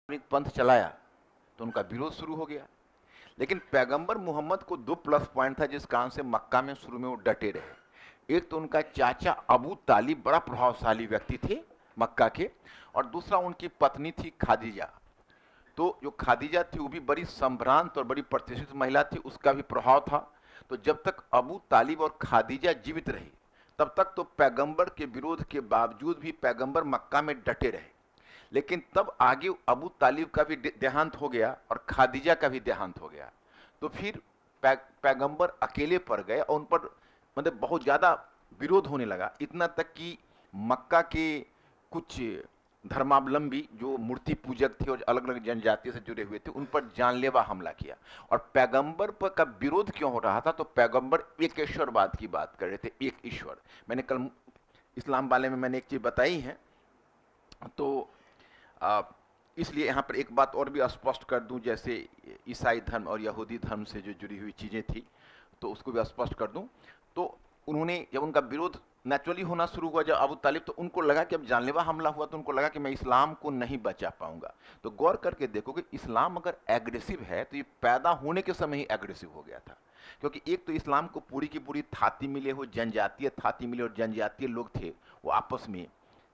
Islamic पंथ चलाया तो उनका विरोध शुरू हो गया। लेकिन पैगंबर मोहम्मद को दो प्लस पॉइंट था जिस कारण से मक्का में शुरू में वो डटे रहे। एक तो उनका चाचा अबू तालिब बड़ा प्रभावशाली व्यक्ति थे मक्का के, और दूसरा उनकी पत्नी थी खादीजा। तो जो खादीजा थी वो भी बड़ी संभ्रांत और बड़ी प्रतिष्ठित महिला थी, उसका भी प्रभाव था। तो जब तक अबू तालिब और खादीजा जीवित रही तब तक तो पैगंबर के विरोध के बावजूद भी पैगंबर मक्का में डटे रहे। लेकिन तब आगे अबू तालिब का भी देहांत हो गया और खादीजा का भी देहांत हो गया। तो फिर पैगंबर अकेले पड़ गए और उन पर मतलब बहुत ज़्यादा विरोध होने लगा, इतना तक कि मक्का के कुछ धर्मावलंबी जो मूर्ति पूजक थे और अलग अलग जनजाति से जुड़े हुए थे उन पर जानलेवा हमला किया। और पैगंबर पर का विरोध क्यों हो रहा था? तो पैगंबर एक ईश्वरवाद की बात कर रहे थे, एक ईश्वर। मैंने कल इस्लाम वाले में मैंने एक चीज़ बताई है, तो इसलिए यहाँ पर एक बात और भी स्पष्ट कर दूं, जैसे ईसाई धर्म और यहूदी धर्म से जो जुड़ी हुई चीज़ें थी तो उसको भी स्पष्ट कर दूं। तो उन्होंने जब उनका विरोध नेचुरली होना शुरू हुआ जब अबू तालिब, तो उनको लगा कि अब जानलेवा हमला हुआ तो उनको लगा कि मैं इस्लाम को नहीं बचा पाऊंगा। तो गौर करके देखो कि इस्लाम अगर एग्रेसिव है तो ये पैदा होने के समय ही एग्रेसिव हो गया था। क्योंकि एक तो इस्लाम को पूरी की पूरी थाती मिले हो, जनजातीय थाती मिले, और जनजातीय लोग थे वो आपस में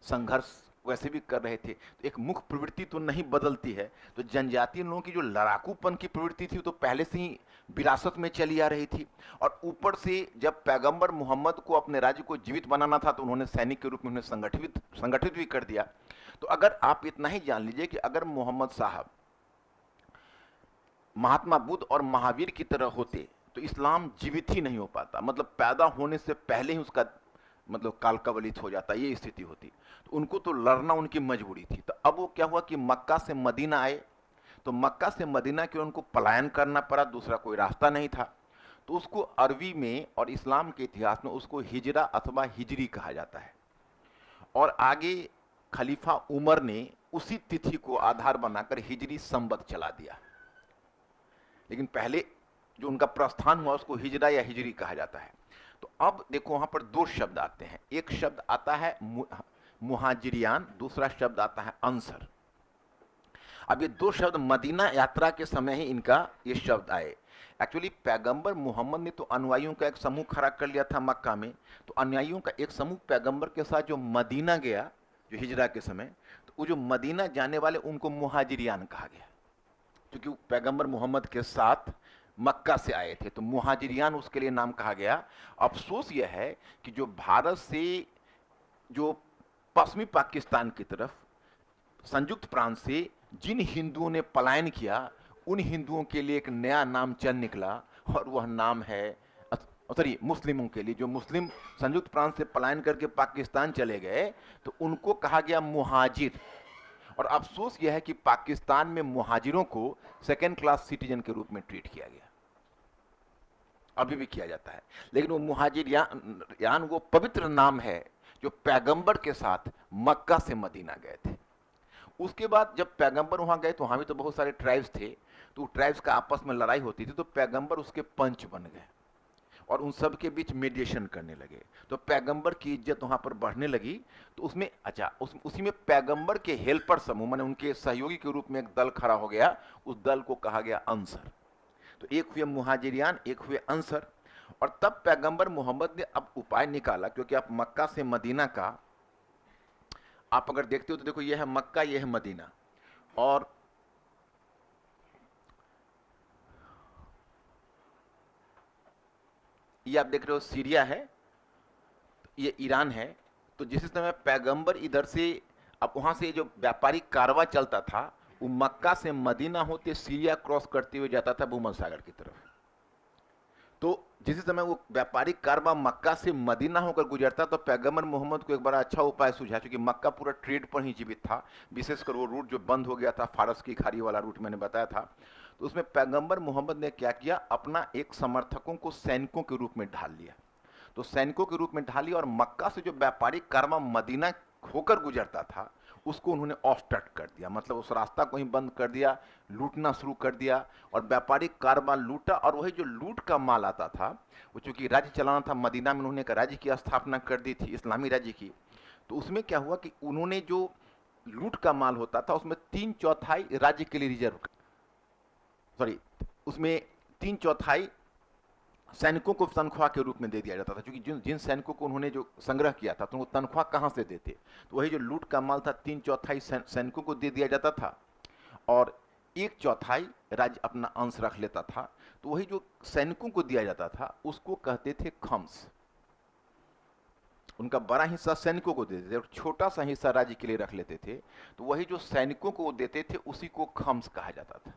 संघर्ष वैसे भी कर रहे थे। तो एक मुख्य प्रवृत्ति तो नहीं बदलती है, तो जनजातीय लोगों की जो लड़ाकूपन की प्रवृत्ति थी वो तो पहले से ही विरासत में चली आ रही थी। और ऊपर से जब पैगंबर मोहम्मद को अपने राज्य को जीवित बनाना था तो उन्होंने सैनिक के रूप में उन्हें संगठित भी कर दिया। तो अगर आप इतना ही जान लीजिए कि अगर मोहम्मद साहब महात्मा बुद्ध और महावीर की तरह होते तो इस्लाम जीवित ही नहीं हो पाता, मतलब पैदा होने से पहले ही उसका मतलब कालकवलित हो जाता, ये स्थिति होती। तो उनको तो लड़ना उनकी मजबूरी थी। तो अब वो क्या हुआ कि मक्का से मदीना आए, तो मक्का से मदीना के उनको पलायन करना पड़ा, दूसरा कोई रास्ता नहीं था। तो उसको अरबी में और इस्लाम के इतिहास में उसको हिजरा अथवा हिजरी कहा जाता है। और आगे खलीफा उमर ने उसी तिथि को आधार बनाकर हिजरी संवत चला दिया। लेकिन पहले जो उनका प्रस्थान हुआ उसको हिजरा या हिजरी कहा जाता है। तो अब देखो वहां पर दो शब्द आते हैं, एक शब्द आता है मुहाजिरियान, दूसरा शब्द आता है अंसर। अब ये दो शब्द मदीना यात्रा के समय ही इनका ये शब्द आए। एक्चुअली पैगंबर मोहम्मद ने तो अनुयायियों का एक समूह खड़ा कर लिया था मक्का में, तो अनुयायियों का एक समूह पैगंबर के साथ जो मदीना गया जो हिजरा के समय, तो वो जो मदीना जाने वाले उनको मुहाजिरियान कहा गया, क्योंकि पैगंबर मोहम्मद के साथ मक्का से आए थे, तो मुहाजिरियान उसके लिए नाम कहा गया। अफसोस यह है कि जो भारत से जो पश्चिमी पाकिस्तान की तरफ संयुक्त प्रांत से जिन हिंदुओं ने पलायन किया उन हिंदुओं के लिए एक नया नाम चल निकला, और वह नाम है सॉरी मुस्लिमों के लिए, जो मुस्लिम संयुक्त प्रांत से पलायन करके पाकिस्तान चले गए तो उनको कहा गया मुहाजिर। और अफसोस यह है कि पाकिस्तान में मुहाजिरों को सेकेंड क्लास सिटीजन के रूप में ट्रीट किया गया, अभी भी किया जाता है। लेकिन वो मुहाजिरियान वो पवित्र नाम है जो पैगंबर के साथ मक्का से मदीना गए थे। उसके बाद जब पैगंबर वहां गए तो वहां भी तो बहुत सारे ट्राइब्स थे, तो ट्राइब्स का आपस में लड़ाई होती थी, तो पैगंबर उसके पंच बन गए और उन सब के बीच मेडिएशन करने लगे। तो पैगंबर की इज्जत वहां पर बढ़ने लगी। तो उसमें अच्छा उसी में पैगंबर के हेल्पर समूह माने उनके सहयोगी के रूप में एक दल खड़ा हो गया, उस दल को कहा गया अंसर। तो एक हुए मुहाजिरियान, एक हुए अंसर। और तब पैगंबर मोहम्मद ने अब उपाय निकाला, क्योंकि आप मक्का से मदीना का आप अगर देखते हो तो देखो यह है मक्का, यह है मदीना, और ये आप देख रहे हो सीरिया है, ये ईरान है। तो जिस समय पैगंबर इधर से अब वहां से जो व्यापारिक कारवा चलता था वो मक्का से मदीना होते सीरिया क्रॉस करते हुए जाता था भूमध्य सागर की तरफ। तो जिस समय वो व्यापारिक कारवा मक्का से मदीना होकर गुजरता तो पैगंबर मोहम्मद को एक बड़ा अच्छा उपाय सूझा, क्योंकि मक्का पूरा ट्रेड पर ही जीवित था, विशेषकर वो रूट जो बंद हो गया था फारस की खाड़ी वाला रूट मैंने बताया था। तो उसमें पैगंबर मोहम्मद ने क्या किया, अपना एक समर्थकों को सैनिकों के रूप में ढाल लिया। तो सैनिकों के रूप में ढाल लिया और मक्का से जो व्यापारिक कारवा मदीना होकर गुजरता था उसको उन्होंने ऑफस्टट कर दिया, मतलब उस रास्ता को ही बंद कर दिया, लूटना शुरू कर दिया और व्यापारिक कारवा लूटा। और वही जो लूट का माल आता था वो चूंकि राज्य चलाना था, मदीना में उन्होंने एक राज्य की स्थापना कर दी थी, इस्लामी राज्य की। तो उसमें क्या हुआ कि उन्होंने जो लूट का माल होता था उसमें 3/4 राज्य के लिए रिजर्व, सॉरी, उसमें 3/4 सैनिकों को तनख्वाह के रूप में दे दिया जाता था, क्योंकि जिन जिन सैनिकों को उन्होंने जो संग्रह किया था तो वो तनख्वाह कहां से देते, तो वही जो लूट का माल था 3/4 सैनिकों को दे दिया जाता था और 1/4 राज्य अपना अंश रख लेता था। तो वही जो सैनिकों को दिया जाता था उसको कहते थे खम्स। उनका बड़ा हिस्सा सैनिकों को देते थे और छोटा सा हिस्सा राज्य के लिए रख लेते थे। तो वही जो सैनिकों को देते थे उसी को खम्स कहा जाता था।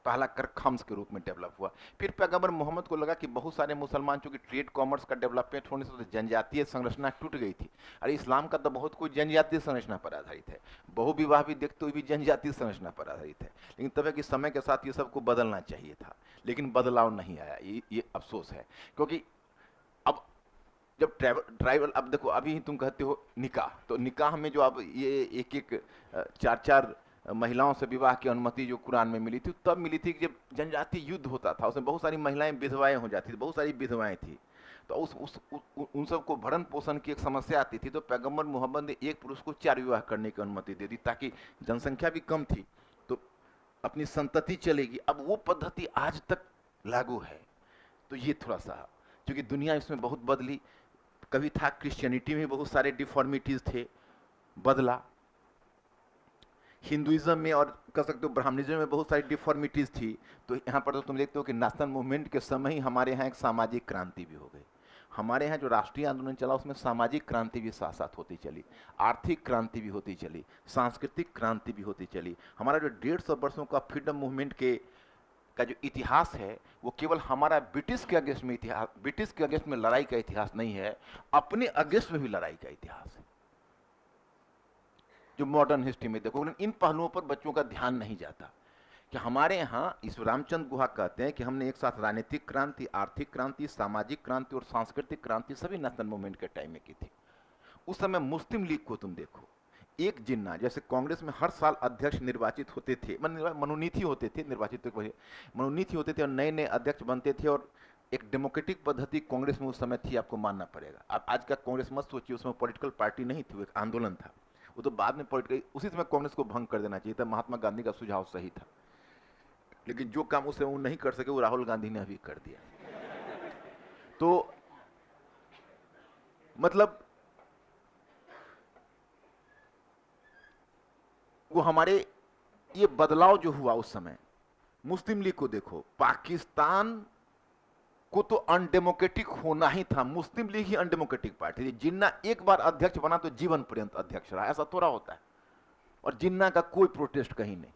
पहला कर खम्स के रूप में डेवलप हुआ। फिर पैगंबर मोहम्मद को लगा कि बहुत सारे मुसलमान, चूंकि ट्रेड कॉमर्स का डेवलपमेंट होने से तो जनजातीय संरचना टूट गई थी। अरे इस्लाम का तो बहुत कुछ जनजातीय संरचना पर आधारित है, बहुविवाह भी देखते हुए भी जनजातीय संरचना पर आधारित है। लेकिन तब है कि समय के साथ ये सबको बदलना चाहिए था, लेकिन बदलाव नहीं आया, ये अफसोस है। क्योंकि अब जब ट्राइबल, अब देखो अभी तुम कहते हो निकाह, तो निकाह में जो अब ये एक एक 4-4 महिलाओं से विवाह की अनुमति जो कुरान में मिली थी, तब मिली थी जब जनजातीय युद्ध होता था, उसमें बहुत सारी महिलाएं विधवाएं हो जाती थी, बहुत सारी विधवाएं थी। तो उन सबको भरण पोषण की एक समस्या आती थी। तो पैगंबर मोहम्मद ने एक पुरुष को 4 विवाह करने की अनुमति दे दी, ताकि जनसंख्या भी कम थी तो अपनी संतति चलेगी। अब वो पद्धति आज तक लागू है। तो ये थोड़ा सा, क्योंकि दुनिया इसमें बहुत बदली, कभी था क्रिश्चियनिटी में बहुत सारे डिफॉर्मिटीज थे, बदला। हिंदुइज्म में और कह सकते हो ब्राह्मणिज्म में बहुत सारी डिफॉर्मिटीज थी। तो यहाँ पर तो तुम देखते हो कि नेशनल मूवमेंट के समय ही हमारे यहाँ एक सामाजिक क्रांति भी हो गई। हमारे यहाँ जो राष्ट्रीय आंदोलन चला उसमें सामाजिक क्रांति भी साथ साथ होती चली, आर्थिक क्रांति भी होती चली, सांस्कृतिक क्रांति भी होती चली। हमारा जो 150 वर्षों का फ्रीडम मूवमेंट का जो इतिहास है वो केवल हमारा ब्रिटिश के अगेंस्ट में इतिहास, ब्रिटिश के अगेंस्ट में लड़ाई का इतिहास नहीं है, अपने अगेंस्ट में भी लड़ाई का इतिहास है। जो मॉडर्न हिस्ट्री में देखो, इन पहलुओं पर बच्चों का ध्यान नहीं जाता कि हमारे यहाँ इस रामचंद्र गुहा कहते हैं कि हमने एक साथ राजनीतिक क्रांति, आर्थिक क्रांति, सामाजिक क्रांति और सांस्कृतिक क्रांति सभी नेशनल मूवमेंट के टाइम में की थी। उस समय मुस्लिम लीग को तुम देखो, एक जिन्ना, जैसे कांग्रेस में हर साल अध्यक्ष निर्वाचित होते थे, मनोनीत ही होते थे, निर्वाचित तो मनोनीत ही होते थे और नए नए अध्यक्ष बनते थे। और एक डेमोक्रेटिक पद्धति कांग्रेस में उस समय थी, आपको मानना पड़ेगा। अब आज का कांग्रेस मत सोचिए, उसमें पॉलिटिकल पार्टी नहीं थी, वो एक आंदोलन था। वो तो बाद में पॉलिटिकल, उसी समय कांग्रेस को भंग कर देना चाहिए था। महात्मा गांधी का सुझाव सही था, लेकिन जो काम उस समय वो नहीं कर सके वो राहुल गांधी ने अभी कर दिया। तो मतलब वो हमारे ये बदलाव जो हुआ उस समय, मुस्लिम लीग को देखो, पाकिस्तान को तो अनडेमोक्रेटिक होना ही था, मुस्लिम लीग ही अनडेमोक्रेटिक पार्टी थी। जिन्ना एक बार अध्यक्ष बना तो जीवन पर्यंत अध्यक्ष रहा, ऐसा थोड़ा होता है। और जिन्ना का कोई प्रोटेस्ट कहीं नहीं।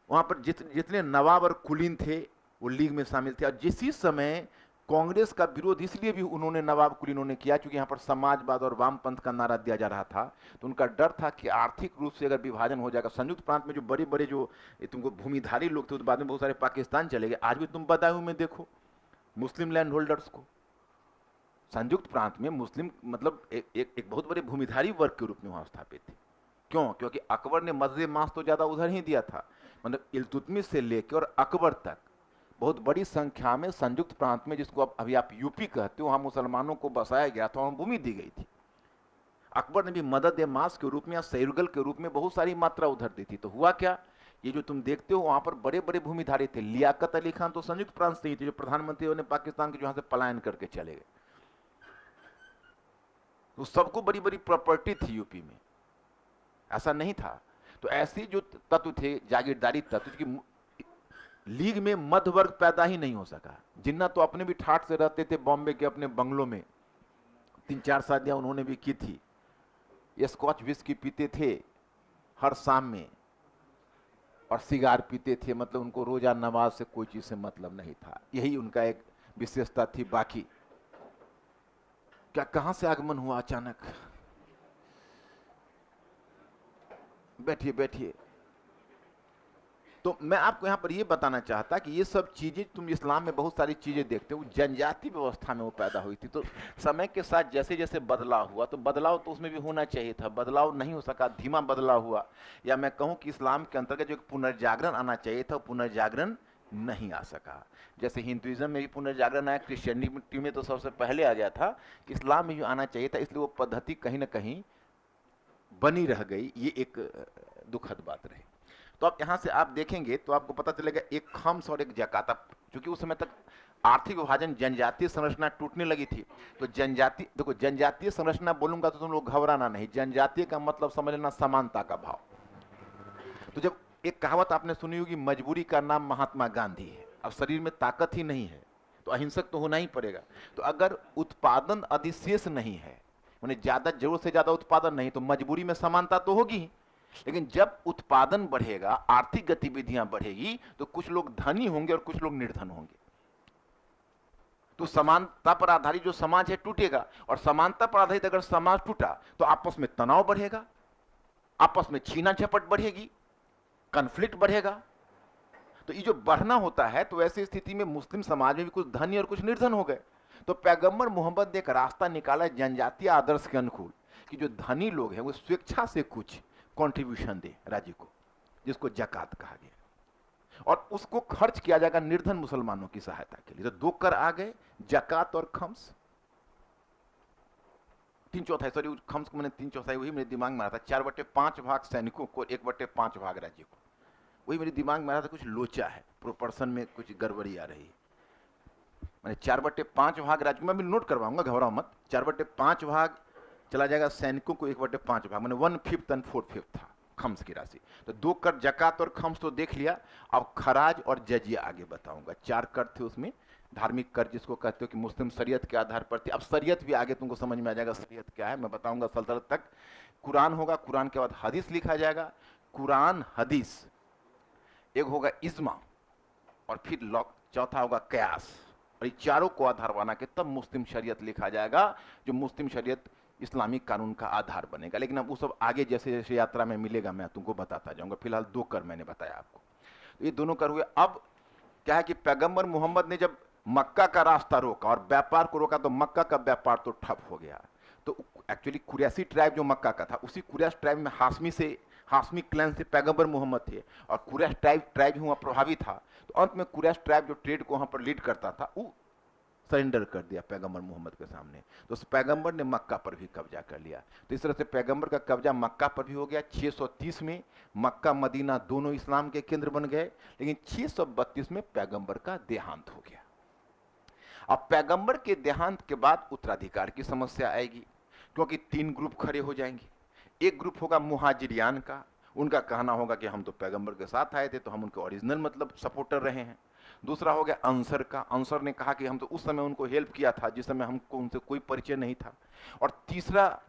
वहां पर जितने नवाब और कुलीन थे वो लीग में शामिल थे। और जिस समय कांग्रेस का विरोध इसलिए भी उन्होंने नवाब कुलीनों ने किया क्योंकि यहाँ पर समाजवाद और वामपंथ का नारा दिया जा रहा था। तो उनका डर था कि आर्थिक रूप से अगर विभाजन हो जाएगा, संयुक्त प्रांत में जो बड़े बड़े जो तुमको भूमिधारी लोग थे तो बाद में बहुत सारे पाकिस्तान चले गए। आज भी तुम बदायूं में देखो मुस्लिम लैंड होल्डर्स को, संयुक्त प्रांत में मुस्लिम मतलब एक बहुत बड़े भूमिधारी वर्ग के रूप में वहां स्थापित थे। क्यों? क्योंकि अकबर ने मस्जिद मास तो ज्यादा उधर ही दिया था। मतलब इल्तुतमिश से लेकर अकबर तक बहुत बड़ी संख्या में संयुक्त प्रांत में, जिसको अभी आप यूपी कहते हो, वहां मुसलमानों को बसाया गया था, वहां भूमि दी गई थी। अकबर ने भी मदद मास के रूप में या सैरुगल के रूप में बहुत सारी मात्रा उधर दी थी। तो हुआ क्या, ये जो तुम देखते हो वहां पर बड़े बड़े भूमिधारी थे। लियाकत अली खान तो संयुक्त प्रांत से ही थे, जो प्रधानमंत्री ने पाकिस्तान के, जो यहां से पलायन करके चले गए। तो सबको बड़ी बड़ी प्रॉपर्टी थी यूपी में, ऐसा नहीं था। तो ऐसी जो तत्व थे, जागीरदारी तत्व, की लीग में मध्य वर्ग पैदा ही नहीं हो सका। जिन्ना तो अपने भी ठाठ से रहते थे बॉम्बे के अपने बंगलों में, 3-4 शादियां उन्होंने भी की थी। ये स्कॉच विस्की पीते थे हर शाम में और सिगार पीते थे। मतलब उनको रोजा नमाज से कोई चीज से मतलब नहीं था, यही उनका एक विशेषता थी। बाकी क्या कहां से आगमन हुआ अचानक? बैठिए बैठिए। तो मैं आपको यहां पर यह बताना चाहता कि ये सब चीजें तुम इस्लाम में बहुत सारी चीजें देखते हो, जनजाति व्यवस्था में वो पैदा हुई थी। तो समय के साथ जैसे जैसे बदलाव हुआ, तो बदलाव तो उसमें भी होना चाहिए था, बदलाव नहीं हो सका, धीमा बदलाव हुआ। या मैं कहूं कि इस्लाम के अंतर्गत जो एक पुनर्जागरण आना चाहिए था, पुनर्जागरण नहीं आ सका। जैसे हिंदुइज्म में भी पुनर्जागरण आया, क्रिश्चियनिटी में तो सबसे पहले आ गया था, इस्लाम में जो आना चाहिए था, इसलिए वो पद्धति कहीं ना कहीं बनी रह गई, ये एक दुखद बात रही। तो अब यहाँ से आप देखेंगे तो आपको पता चलेगा एक खम्स और एक जकात। क्योंकि उस समय तक आर्थिक विभाजन, जनजातीय संरचना टूटने लगी थी, तो जनजातीय, देखो जनजातीय संरचना बोलूंगा तो तुम लोग घबराना नहीं, जनजातीय का मतलब समझ लेना समानता का भाव। तो जब एक कहावत आपने सुनी होगी, मजबूरी का नाम महात्मा गांधी है, अब शरीर में ताकत ही नहीं है तो अहिंसक तो होना ही पड़ेगा। तो अगर उत्पादन अधिशेष नहीं है, माने ज्यादा, जरूरत से ज्यादा उत्पादन नहीं, तो मजबूरी में समानता तो होगी। लेकिन जब उत्पादन बढ़ेगा, आर्थिक गतिविधियां बढ़ेगी, तो कुछ लोग धनी होंगे और कुछ लोग निर्धन होंगे। तो समानता पर आधारित जो समाज है टूटेगा, और समानता पर आधारित अगर समाज टूटा तो आपस में तनाव बढ़ेगा, आपस में छीना झपट बढ़ेगी, कन्फ्लिक्ट बढ़ेगा। तो ये जो बढ़ना होता है, तो ऐसी स्थिति में मुस्लिम समाज में भी कुछ धनी और कुछ निर्धन हो गए। तो पैगंबर मोहम्मद ने एक रास्ता निकाला जनजातीय आदर्श के अनुकूल, कि जो धनी लोग हैं वो स्वेच्छा से कुछ कंट्रीब्यूशन दे राज्य को, जिसको जकात कहा गया, और उसको खर्च किया जाएगा निर्धन मुसलमानों की सहायता के लिए। तो दो कर आ गए, जकात और खम्स। 3/4, सॉरी खम्स को मैंने 3/4, वही मेरे दिमाग में आ रहा था। 4/5 भाग सैनिकों को, 1/5 भाग राज्य को, वही मेरे दिमाग में आ रहा था। कुछ लोचा है, प्रोपोर्शन में कुछ गड़बड़ी आ रही है। मैंने 4/5 भाग राज्य में, मैं नोट करवाऊंगा, घबराओ मत। 4/5 भाग चला जाएगा सैनिकों को, 1/5 भाग, मैंने 1/5 एंड 4/5 था खम्स की राशि। तो 2 कर जकात और खम्स तो देख लिया। अब खराज और जजिया आगे बताऊंगा। 4 कर थे उसमें, धार्मिक कर जिसको कहते हो कि मुस्लिम शरीयत के आधार पर थी। अब शरीयत भी आगे तुमको समझ में आ जाएगा शरीयत क्या है, मैं बताऊंगा सल्तनत तक। कुरान होगा, कुरान के बाद हदीस लिखा जाएगा, कुरान हदीस, एक होगा इज्मा, और फिर चौथा होगा कयास। और ये चारों को आधार बना के तब मुस्लिम शरीयत लिखा जाएगा, जो मुस्लिम शरीयत इस्लामिक कानून का आधार बनेगा। लेकिन अब वो सब आगे जैसे जैसे यात्रा में मिलेगा मैं तुमको बताता जाऊंगा। फिलहाल 2 कर मैंने बताया आपको, ये दोनों कर हुए। अब क्या है कि पैगंबर मोहम्मद ने जब मक्का का रास्ता रोका और व्यापार को रोका, तो मक्का का व्यापार तो ठप हो गया। तो एक्चुअली कुरैशी ट्राइब जो मक्का का था, उसी कुरैश ट्राइब में हाशमी क्लैन से पैगंबर मोहम्मद थे, और कुरैश ट्राइब वहां प्रभावी था। तो अंत में कुरैश ट्राइब जो ट्रेड को वहां पर लीड करता था, वो सरेंडर कर दिया पैगंबर मोहम्मद के सामने। तो उस पैगंबर ने मक्का पर भी कब्जा कर लिया। तो इस तरह से पैगंबर का कब्जा मक्का पर भी हो गया। 630 में मक्का मदीना दोनों इस्लाम के केंद्र बन गए। लेकिन 632 में पैगंबर का देहांत हो गया। अब पैगंबर के देहांत के बाद उत्तराधिकार की समस्या आएगी, क्योंकि 3 ग्रुप खड़े हो जाएंगे। एक ग्रुप होगा मुहाजिरियान का, उनका कहना होगा कि हम तो पैगंबर के साथ आए थे, तो हम उनके ओरिजिनल मतलब सपोर्टर रहे हैं। दूसरा हो गया अंसर का, अंसर ने कहा कि हम तो उस समय उनको हेल्प किया था जिस समय हमको उनसे कोई परिचय नहीं था। और तीसरा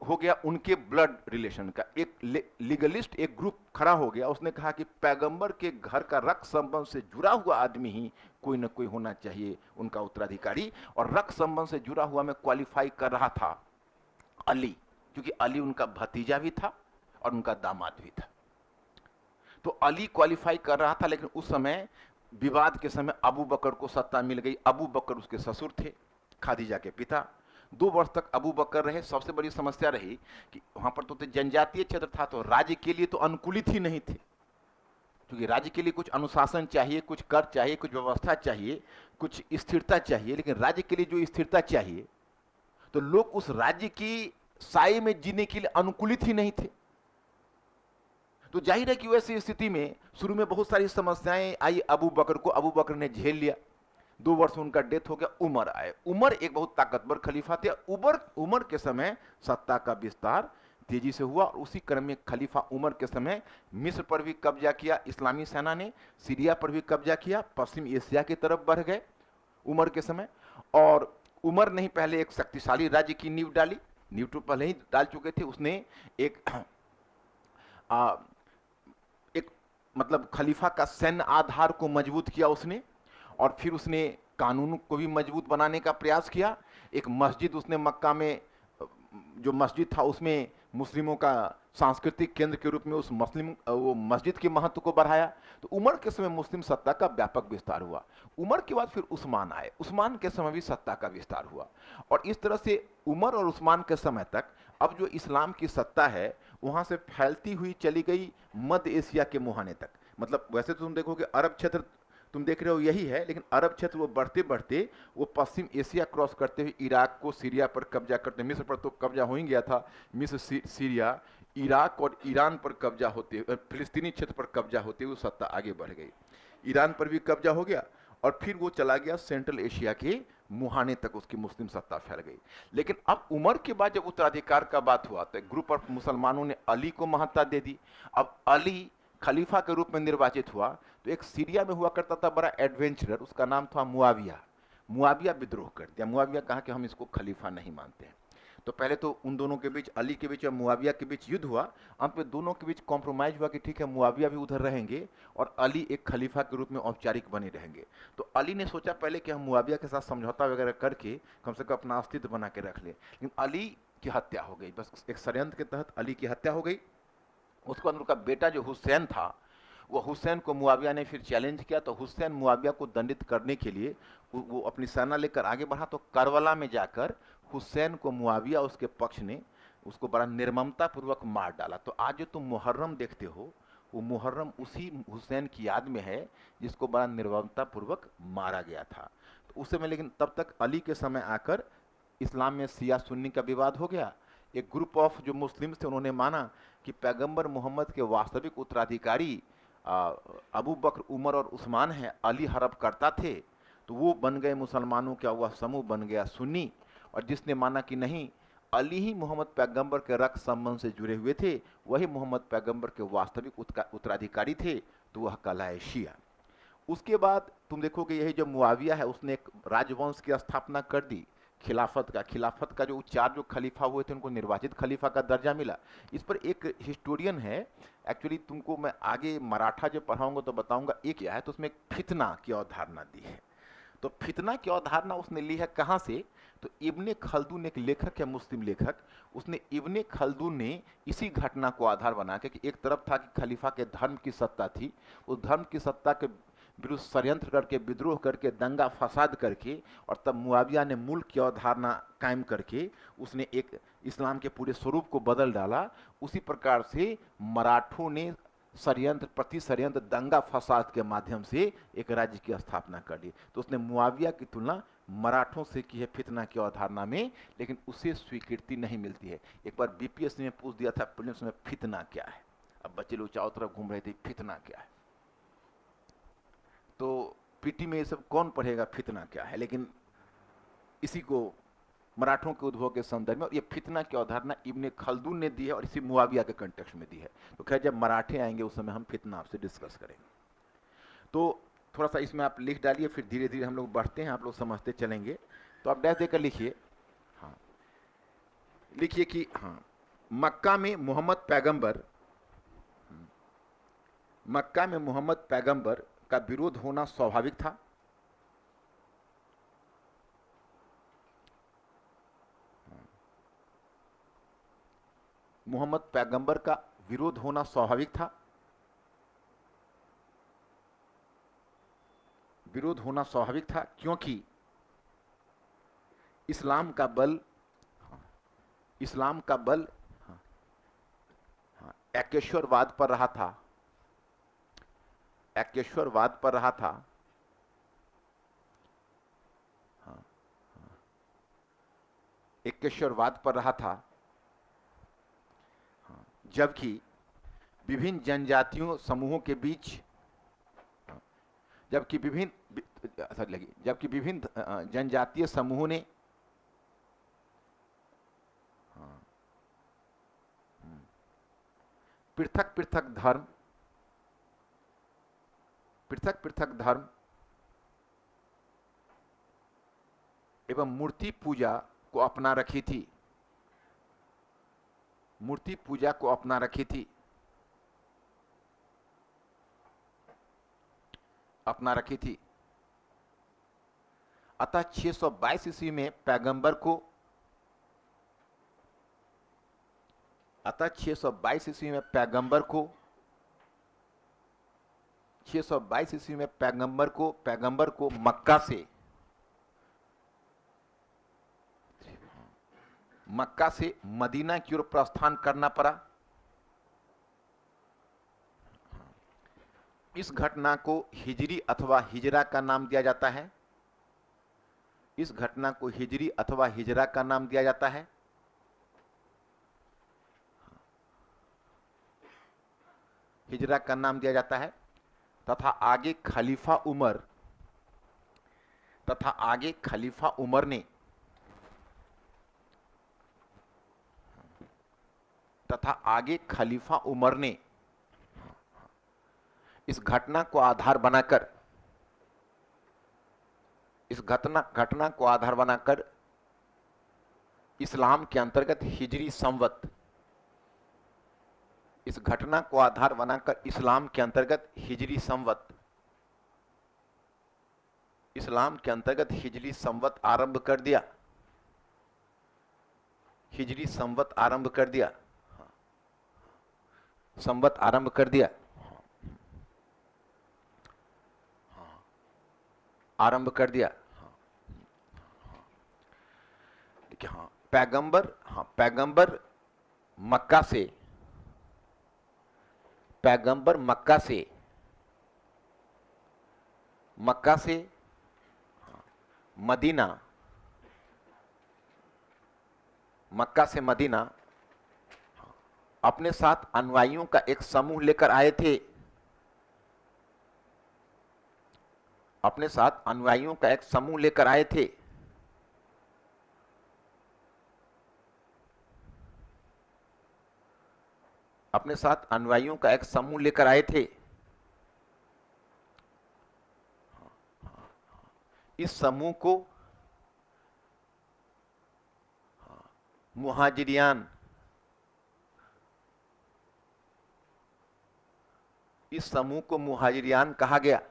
हो गया उनके ब्लड रिलेशन का, एक लीगलिस्ट एक ग्रुप खड़ा हो गया। उसने कहा कि पैगंबर के घर का रक्त संबंध से जुड़ा हुआ आदमी ही कोई ना कोई होना चाहिए उनका उत्तराधिकारी। और रक्त संबंध से जुड़ा हुआ मैं क्वालिफाई कर रहा था अली, क्योंकि अली उनका भतीजा भी था और उनका दामाद भी था। तो अली क्वालिफाई कर रहा था। लेकिन उस समय विवाद के समय अबू बकर को सत्ता मिल गई। अबू बकर उसके ससुर थे, खादीजा के पिता। 2 वर्ष तक अबू बकर रहे। सबसे बड़ी समस्या रही कि वहां पर तो जनजातीय क्षेत्र था, तो राज्य के लिए तो अनुकूलित ही नहीं थे, क्योंकि राज्य के लिए कुछ अनुशासन चाहिए, कुछ कर चाहिए, कुछ व्यवस्था चाहिए, कुछ स्थिरता चाहिए। लेकिन राज्य के लिए जो स्थिरता चाहिए, तो लोग उस राज्य की साए में जीने के लिए अनुकूलित ही नहीं थे। तो जाहिर है कि वैसी स्थिति में शुरू में बहुत सारी समस्याएं आई अबू बकर को। अबू बकर ने झेल लिया। 2 वर्ष उनका डेथ हो गया। उमर आए। उमर एक बहुत ताकतवर खलीफा थे। उमर के समय सत्ता का विस्तार तेजी से हुआ, और उसी क्रम में खलीफा उमर के समय मिस्र पर भी कब्जा किया इस्लामी सेना ने, सीरिया पर भी कब्जा किया, पश्चिम एशिया की तरफ बढ़ गए उमर के समय। और उमर ने ही पहले एक शक्तिशाली राज्य की नींव डाली, नींव तो पहले ही डाल चुके थे। उसने एक मतलब खलीफा का सैन्य आधार को मजबूत किया उसने, और फिर उसने कानून को भी मजबूत बनाने का प्रयास किया। एक मस्जिद उसने मक्का में, जो मस्जिद था उसमें मुस्लिमों का सांस्कृतिक केंद्र के रूप में वो मस्जिद के महत्व को बढ़ाया। तो उमर के समय मुस्लिम सत्ता का व्यापक विस्तार हुआ। उमर के बाद फिर उस्मान आए। उस्मान के समय भी सत्ता का विस्तार हुआ। और इस तरह से उमर और उस्मान के समय तक अब जो इस्लाम की सत्ता है वहां से फैलती हुई चली गई मध्य एशिया के मुहाने तक। मतलब वैसे तो तुम देखोगे अरब क्षेत्र तुम देख रहे हो यही है, लेकिन अरब क्षेत्र वो बढ़ते बढ़ते वो पश्चिम एशिया क्रॉस करते हुए इराक को, सीरिया पर कब्जा करते, मिस्र पर तो कब्जा हो ही गया था, मिस्र, सीरिया, इराक और ईरान पर कब्जा होते, फिलिस्तीनी क्षेत्र पर कब्जा होते हुए सत्ता आगे बढ़ गई। ईरान पर भी कब्जा हो गया और फिर वो चला गया सेंट्रल एशिया के मुहाने तक, उसकी मुस्लिम सत्ता फैल गई। लेकिन अब उमर के बाद जब उत्तराधिकार का बात हुआ तो ग्रुप ऑफ मुसलमानों ने अली को महत्ता दे दी। अब अली खलीफा के रूप में निर्वाचित हुआ तो एक सीरिया में हुआ करता था बड़ा एडवेंचरर, उसका नाम था मुआविया। मुआविया विद्रोह कर दिया। मुआविया कहा कि हम इसको खलीफा नहीं मानते हैं। तो पहले तो उन दोनों के बीच, अली के बीच और मुआविया के बीच युद्ध हुआ। अंत में दोनों के बीच कॉम्प्रोमाइज हुआ कि ठीक है, मुआविया भी उधर रहेंगे और अली एक खलीफा के रूप में औपचारिक बने रहेंगे। तो अली ने सोचा पहले कि हम मुआविया के साथ समझौता वगैरह करके कम से कम अपना अस्तित्व बना के रख ले, लेकिन अली की हत्या हो गई। बस एक षड्यंत्र के तहत अली की हत्या हो गई। उसके बाद उनका बेटा जो हुसैन था, वो हुसैन को मुआविया ने फिर चैलेंज किया। तो हुसैन मुआविया को दंडित करने के लिए वो अपनी सेना लेकर आगे बढ़ा। तो करबला में जाकर हुसैन को मुआविया उसके पक्ष ने उसको बड़ा निर्ममता पूर्वक मार डाला। तो आज जो तुम मुहर्रम देखते हो, वो मुहर्रम उसी हुसैन की याद में है जिसको बड़ा निर्ममता पूर्वक मारा गया था। तो उस समय, लेकिन तब तक अली के समय आकर इस्लाम में शिया सुन्नी का विवाद हो गया। एक ग्रुप ऑफ जो मुस्लिम थे उन्होंने माना कि पैगंबर मोहम्मद के वास्तविक उत्तराधिकारी अबू बकर, उमर और उस्मान हैं, अली हरब करता थे। तो वो बन गए मुसलमानों का वह समूह बन गया सुन्नी। और जिसने माना कि नहीं, अली ही मोहम्मद पैगंबर के रक्त संबंध से जुड़े हुए थे, वही मोहम्मद पैगंबर के वास्तविक उत्तराधिकारी थे, तो वह कहलाए शिया। उसके बाद तुम देखोगे यही जो मुआविया है उसने एक राजवंश की स्थापना कर दी, खिलाफत का जो चार जो खलीफा हुए थे उनको निर्वाचित खलीफा का दर्जा मिला। इस पर एक हिस्टोरियन है, एक्चुअली तुमको मैं आगे मराठा जो पढ़ाऊंगा तो बताऊंगा एक क्या है, तो उसमें एक फितना की अवधारणा दी है। तो फितना की अवधारणा उसने ली है कहाँ से, तो इब्ने खल्दून एक लेखक है, मुस्लिम लेखक, उसने इब्ने खल्दून ने इसी घटना को आधार बना के कि एक तरफ था कि खलीफा के धर्म की सत्ता थी, उस धर्म की सत्ता के विरुद्ध षड्यंत्र करके, विद्रोह करके, दंगा फसाद करके, और तब मुआविया ने मुल्क की अवधारणा कायम करके उसने एक इस्लाम के पूरे स्वरूप को बदल डाला। उसी प्रकार से मराठों ने षड्यंत्र प्रति षड्यंत्र, दंगा फसाद के माध्यम से एक राज्य की स्थापना कर दी। तो उसने मुआविया की तुलना मराठों से की है फितना की अवधारणा में, लेकिन उसे स्वीकृति नहीं मिलती है। एक बार बीपीएससी में पूछ दिया था प्रीलिम्स में, फितना क्या है। अब बच्चे लोग चारों तरफ घूम रहे थे, फितना क्या है। तो पीटी में ये सब कौन पढ़ेगा फितना क्या है, लेकिन इसी को मराठों के उद्भव के संदर्भ में, और ये फितना की अवधारणा इब्ने खल्दून ने दी है और इसी मुआविया के कंटेक्स्ट में दी है। तो खैर जब मराठे आएंगे उस समय हम फितना आपसे डिस्कस करेंगे। तो थोड़ा सा इसमें आप लिख डालिए, फिर धीरे धीरे हम लोग बढ़ते हैं, आप लोग समझते चलेंगे। तो आप डैश देकर लिखिए। हाँ, लिखिए कि हाँ, मक्का में मोहम्मद पैगंबर का विरोध होना स्वाभाविक था। मोहम्मद पैगंबर का विरोध होना स्वाभाविक था। विरोध होना स्वाभाविक था क्योंकि इस्लाम का बल एकेश्वरवाद पर रहा था। एकेश्वरवाद पर रहा था। एकेश्वरवाद पर रहा था, जबकि विभिन्न जनजातियों समूहों के बीच, जबकि विभिन्न जनजातीय समूहों ने पृथक पृथक धर्म एवं मूर्ति पूजा को अपना रखी थी। मूर्ति पूजा को अपना रखी थी। अतः 622 ईस्वी में पैगंबर को 622 ईस्वी में पैगंबर को मक्का से मदीना की ओर प्रस्थान करना पड़ा। इस घटना को हिजरी अथवा हिजरा का नाम दिया जाता है। इस घटना को हिजरी अथवा हिजरा का नाम दिया जाता है। हिजरा का नाम दिया जाता है। तथा आगे खलीफा उमर, तथा आगे खलीफा उमर ने, तथा आगे खलीफा उमर ने इस घटना को आधार बनाकर, इस घटना को आधार बनाकर इस्लाम के अंतर्गत हिजरी संवत, इस घटना को आधार बनाकर इस्लाम के अंतर्गत हिजरी संवत, इस्लाम के अंतर्गत हिजरी संवत आरंभ कर दिया, हिजरी संवत आरंभ कर दिया, संवत आरंभ कर दिया, आरंभ कर दिया। देखिए, हाँ पैगंबर मक्का से, पैगंबर मक्का से मदीना, मक्का से मदीना अपने साथ अनुयायियों का एक समूह लेकर आए थे, अपने साथ अनुयायियों का एक समूह लेकर आए थे। अपने साथ अनुयायियों का एक समूह लेकर आए थे। इस समूह को मुहाजिरियान, इस समूह को मुहाजिरियान कहा गया।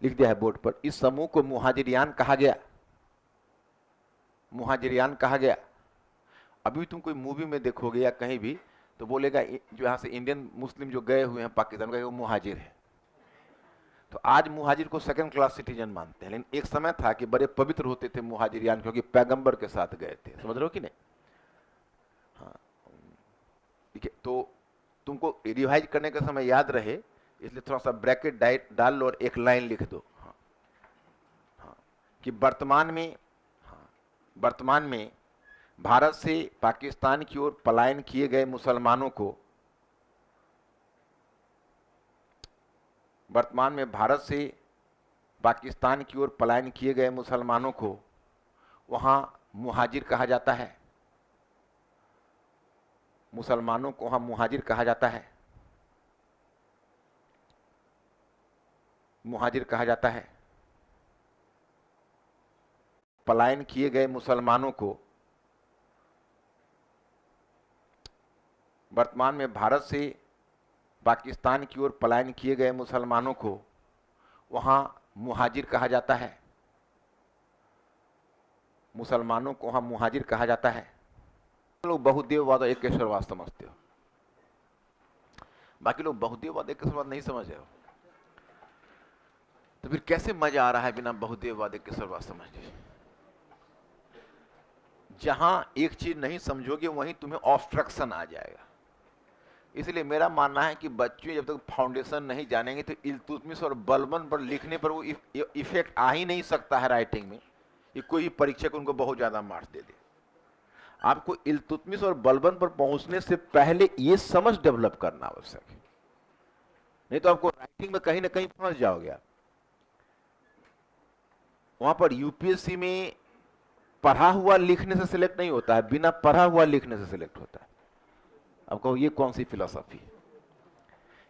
लिख दिया है बोर्ड पर, इस समूह को मुहाजिरियान कहा गया, मुहाजिरियान कहा गया। अभी तुम कोई मूवी में देखोगे या कहीं भी तो बोलेगा जो यहां से इंडियन मुस्लिम जो गए हुए हैं पाकिस्तान का, वो मुहाजिर है। तो आज मुहाजिर को सेकंड क्लास सिटीजन मानते हैं, लेकिन एक समय था कि बड़े पवित्र होते थे मुहाजिरियान, क्योंकि पैगंबर के साथ गए थे। समझ रहे हो कि नहीं? हाँ, ठीक है। तो तुमको रिवाइज करने के समय याद रहे, इसलिए थोड़ा सा ब्रैकेट डाल लो और एक लाइन लिख दो। हाँ, हाँ, कि वर्तमान में भारत से पाकिस्तान की ओर पलायन किए गए मुसलमानों को, वर्तमान में भारत से पाकिस्तान की ओर पलायन किए गए मुसलमानों को वहां मुहाजिर कहा जाता है, मुसलमानों को वहां मुहाजिर कहा जाता है, मुहाजिर कहा जाता है। पलायन किए गए मुसलमानों को, वर्तमान में भारत से पाकिस्तान की ओर पलायन किए गए मुसलमानों को वहां मुहाजिर कहा जाता है, मुसलमानों को वहां मुहाजिर कहा जाता है। लोग बहुदेववाद और एकेश्वरवाद समझते हो, बाकी लोग बहुदेववाद एकेश्वरवाद नहीं समझ रहे हो, तो फिर कैसे मजा आ रहा है बिना बहुदेववाद एकेश्वरवाद समझे? जहां एक चीज नहीं समझोगे वहीं तुम्हें ऑब्स्ट्रक्शन आ जाएगा। इसलिए मेरा मानना है कि बच्चे जब तक फाउंडेशन नहीं जानेंगे तो इल्तुतमिश और बलबन पर लिखने पर वो इफेक्ट आ ही नहीं सकता है राइटिंग में, कि कोई परीक्षक उनको बहुत ज्यादा मार्क्स दे दे। आपको इल्तुतमिश और बलबन पर पहुंचने से पहले ये समझ डेवलप करना आवश्यक है, नहीं तो आपको राइटिंग में कहीं ना कहीं फंस जाओगे आप। वहां पर यूपीएससी में पढ़ा हुआ लिखने से सिलेक्ट नहीं होता है, बिना पढ़ा हुआ लिखने से सिलेक्ट होता है। अब कहो ये कौन सी फिलॉसफी है?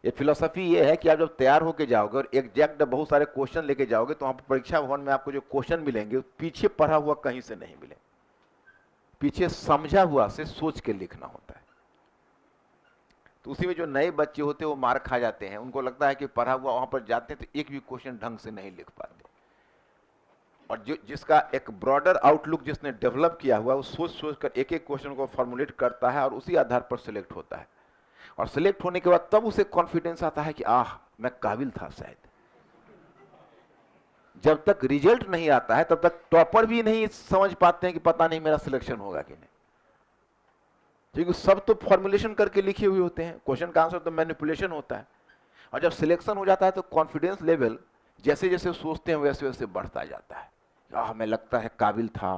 ये फिलॉसफी ये है कि आप जब तैयार होके जाओगे और एग्जैक्ट बहुत सारे क्वेश्चन लेके जाओगे तो वहां पर परीक्षा भवन में आपको जो क्वेश्चन मिलेंगे पीछे पढ़ा हुआ कहीं से नहीं मिले, पीछे समझा हुआ से सोच के लिखना होता है। तो उसी में जो नए बच्चे होते हैं वो मार खा जाते हैं, उनको लगता है कि पढ़ा हुआ, वहां पर जाते हैं तो एक भी क्वेश्चन ढंग से नहीं लिख पाते। और जो जिसका एक ब्रॉडर आउटलुक जिसने डेवलप किया हुआ, वो सोच सोच कर एक एक क्वेश्चन को फॉर्मुलेट करता है और उसी आधार पर सिलेक्ट होता है। और सिलेक्ट होने के बाद तब उसे कॉन्फिडेंस आता है कि मैं काबिल था शायद। जब तक रिजल्ट नहीं आता है तब तक टॉपर भी नहीं समझ पाते हैं कि पता नहीं मेरा सिलेक्शन होगा कि नहीं, क्योंकि सब तो फॉर्मुलेशन करके लिखे हुए होते हैं, क्वेश्चन का आंसर तो मैनिपुलेशन होता है। और जब सिलेक्शन हो जाता है तो कॉन्फिडेंस लेवल जैसे जैसे सोचते हैं वैसे वैसे बढ़ता जाता है। हमें लगता है काबिल था,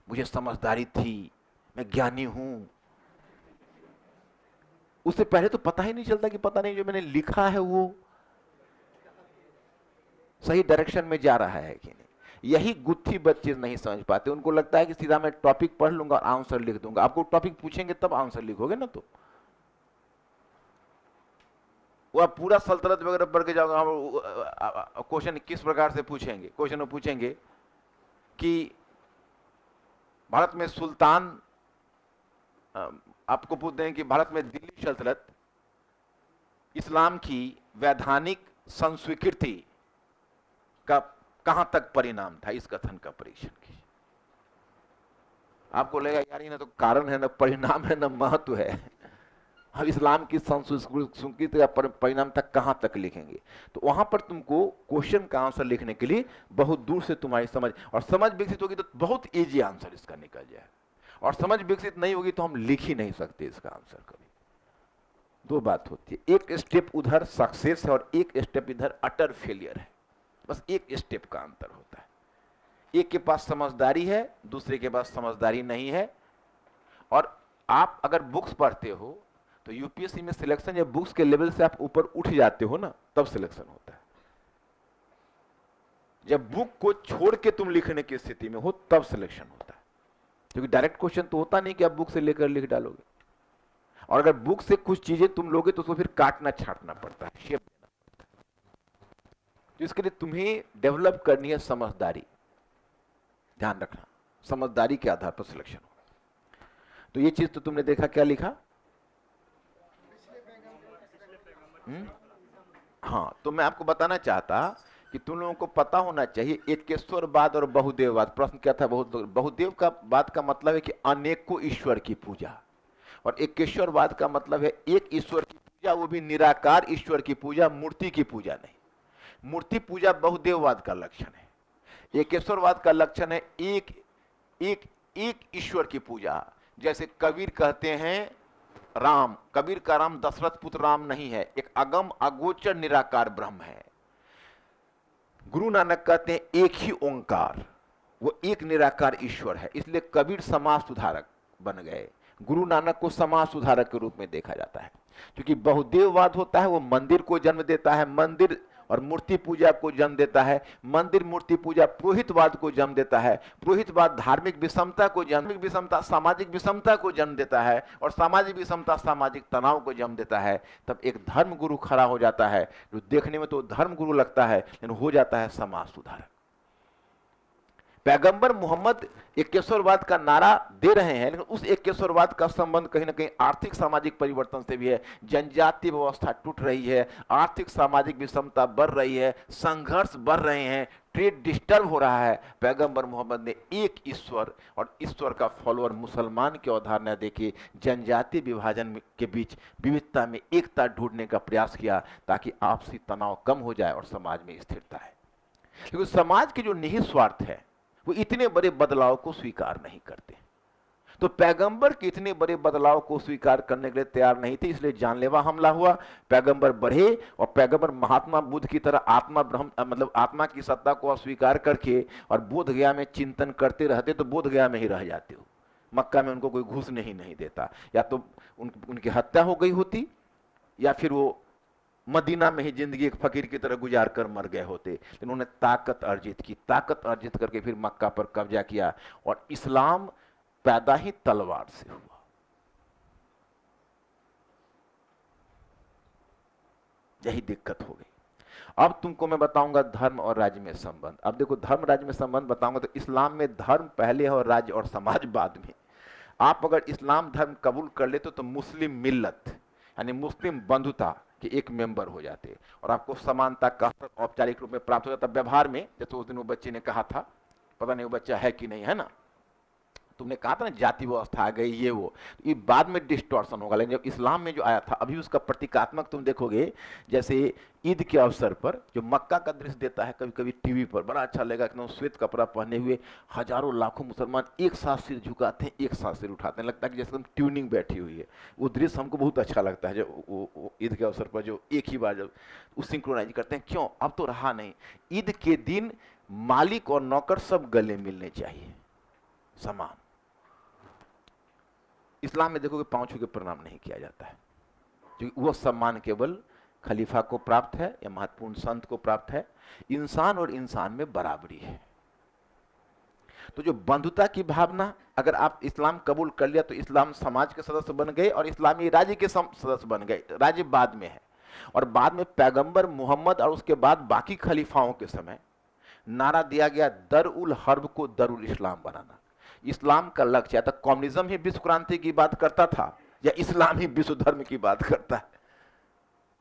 मुझे समझदारी थी, मैं ज्ञानी हूं। उससे पहले तो पता ही नहीं चलता कि पता नहीं जो मैंने लिखा है वो सही डायरेक्शन में जा रहा है कि नहीं। यही गुत्थी बच्चे नहीं समझ पाते, उनको लगता है कि सीधा मैं टॉपिक पढ़ लूंगा और आंसर लिख दूंगा। आपको टॉपिक पूछेंगे तब आंसर लिखोगे ना, तो वो आप पूरा सल्तनत वगैरह पढ़ के जाओगे। क्वेश्चन किस प्रकार से पूछेंगे, क्वेश्चन वो पूछेंगे कि भारत में सुल्तान, आपको पूछते हैं कि भारत में दिल्ली सल्तनत इस्लाम की वैधानिक संस्वीकृति का कहां तक परिणाम था, इस कथन का परीक्षण कीजिए। आपको लगेगा यार ये ना तो कारण है, ना परिणाम है, ना महत्व है। हम इस्लाम की संस्कृति का परिणाम तक कहां तक लिखेंगे? तो वहां पर तुमको क्वेश्चन का आंसर लिखने के लिए बहुत दूर से तुम्हारी समझ, और समझ विकसित होगी तो बहुत इजी आंसर इसका निकल जाए, और समझ विकसित नहीं होगी तो हम लिख ही नहीं सकते इसका आंसर कभी। दो बात होती है, एक स्टेप उधर सक्सेस है और एक स्टेप इधर अटर फेलियर है, बस एक स्टेप का अंतर होता है। एक के पास समझदारी है, दूसरे के पास समझदारी नहीं है। और आप अगर बुक्स पढ़ते हो तो यूपीएससी में सिलेक्शन जब बुक्स के लेवल से आप ऊपर उठ जाते हो ना, तब सिलेक्शन होता है। जब बुक को छोड़ के तुम लिखने की स्थिति में हो तब सिलेक्शन होता है, क्योंकि डायरेक्ट क्वेश्चन तो होता नहीं कि आप बुक से लेकर लिख डालोगे। और अगर बुक से कुछ चीजें तुम लोगे तो उसको फिर काटना छाटना पड़ता है, शेप देना पड़ता है। तो इसके लिए तुम्हें डेवलप करनी है समझदारी, ध्यान रखना, समझदारी के आधार पर सिलेक्शन हो। तो ये चीज तो तुमने देखा, क्या लिखा? हाँ, तो मैं आपको बताना चाहता कि तुम लोगों को पता होना चाहिए एकेश्वरवाद और बहुदेववाद। प्रश्न क्या था? बहुदेव का बात का मतलब है कि अनेकों ईश्वर की पूजा, और एकेश्वरवाद का मतलब है एक ईश्वर की पूजा, वो भी निराकार ईश्वर की पूजा, मूर्ति की पूजा नहीं। मूर्ति पूजा बहुदेववाद का लक्षण है, एकेश्वरवाद का लक्षण है एक एक एक ईश्वर की पूजा। जैसे कबीर कहते हैं राम, कबीर का राम दशरथ पुत्र राम नहीं है, एक अगम अगोचर निराकार ब्रह्म है। गुरु नानक कहते हैं एक ही ओंकार, वो एक निराकार ईश्वर है। इसलिए कबीर समाज सुधारक बन गए, गुरु नानक को समाज सुधारक के रूप में देखा जाता है। क्योंकि बहुदेववाद होता है वो मंदिर को जन्म देता है, मंदिर और मूर्ति पूजा को जन्म देता है, मंदिर मूर्ति पूजा पुरोहितवाद को जन्म देता है, पुरोहितवाद धार्मिक विषमता को, धार्मिक विषमता सामाजिक विषमता को जन्म देता है, और सामाजिक विषमता सामाजिक तनाव को जन्म देता है। तब एक धर्म गुरु खड़ा हो जाता है, जो देखने में तो धर्म गुरु लगता है लेकिन हो जाता है समाज सुधारक। पैगंबर मोहम्मद एकेश्वरवाद का नारा दे रहे हैं, लेकिन उस एकेश्वरवाद का संबंध कहीं ना कहीं आर्थिक सामाजिक परिवर्तन से भी है। जनजातीय व्यवस्था टूट रही है, आर्थिक सामाजिक विषमता बढ़ रही है, संघर्ष बढ़ रहे हैं, ट्रेड डिस्टर्ब हो रहा है। पैगंबर मोहम्मद ने एक ईश्वर और ईश्वर का फॉलोअर मुसलमान की अवधारणा देके जनजातीय विभाजन के बीच विविधता में एकता ढूंढने का प्रयास किया, ताकि आपसी तनाव कम हो जाए और समाज में स्थिरता है। क्योंकि समाज के जो निहित स्वार्थ है वो इतने बड़े बदलाव को स्वीकार नहीं करते। तो पैगंबर के इतने बड़े बदलाव को स्वीकार करने के लिए तैयार नहीं थे, इसलिए जानलेवा हमला हुआ। पैगंबर बढ़े और पैगंबर महात्मा बुद्ध की तरह आत्मा ब्रह्म मतलब आत्मा की सत्ता को अस्वीकार करके और बोध गया में चिंतन करते रहते तो बोध गया में ही रह जाते हो। मक्का में उनको कोई घुसने ही नहीं देता, या तो उनकी हत्या हो गई होती या फिर वो मदीना में ही जिंदगी एक फकीर की तरह गुजार कर मर गए होते। लेकिन उन्होंने ताकत अर्जित की, ताकत अर्जित करके फिर मक्का पर कब्जा किया, और इस्लाम पैदा ही तलवार से हुआ। यही दिक्कत हो गई। अब तुमको मैं बताऊंगा धर्म और राज्य में संबंध। अब देखो, धर्म राज्य में संबंध बताऊंगा तो इस्लाम में धर्म पहले है और राज्य और समाज बाद में। आप अगर इस्लाम धर्म कबूल कर लेते तो मुस्लिम मिल्लत यानी मुस्लिम बंधुता के एक मेंबर हो जाते, और आपको समानता का औपचारिक रूप में प्राप्त हो जाता। व्यवहार में, जैसे उस दिन वो बच्चे ने कहा था, पता नहीं वो बच्चा है कि नहीं है ना, तुमने कहा था ना जाति व्यवस्था आ गई ये वो, तो ये बाद में डिस्टॉर्शन होगा। लेकिन जब इस्लाम में जो आया था अभी उसका प्रतीकात्मक तुम देखोगे, जैसे ईद के अवसर पर जो मक्का का दृश्य देता है कभी कभी टीवी पर, बड़ा अच्छा लगेगा। एकदम श्वेत कपड़ा पहने हुए हजारों लाखों मुसलमान एक साथ सिर झुकाते हैं, एक साथ सिर उठाते हैं, लगता है कि जैसे ट्यूनिंग बैठी हुई है। वो दृश्य हमको बहुत अच्छा लगता है, जो ईद के अवसर पर जो एक ही बार जब उस सिंक्रोनाइज करते हैं। क्यों? अब तो रहा नहीं। ईद के दिन मालिक और नौकर सब गले मिलने चाहिए समान। इस्लाम में देखोगे पांव छू के प्रणाम नहीं किया जाता है। क्योंकि वो सम्मान केवल खलीफा को प्राप्त है या महत्वपूर्ण संत को प्राप्त है। इंसान और इंसान में बराबरी है। तो जो बंधुता की भावना, अगर आप इस्लाम कबूल कर लिया तो इस्लाम समाज के सदस्य बन गए और इस्लामी राज्य के सदस्य बन गए। राज्य बाद में है, और बाद में पैगंबर मोहम्मद और उसके बाद बाकी खलीफाओं के समय नारा दिया गया दर उल हर्ब को दरुल इस्लाम बनाना। इस्लाम का लक्ष्य, या तो कम्युनिज्म ही विश्व क्रांति की बात करता था या इस्लाम ही विश्व धर्म की बात करता है।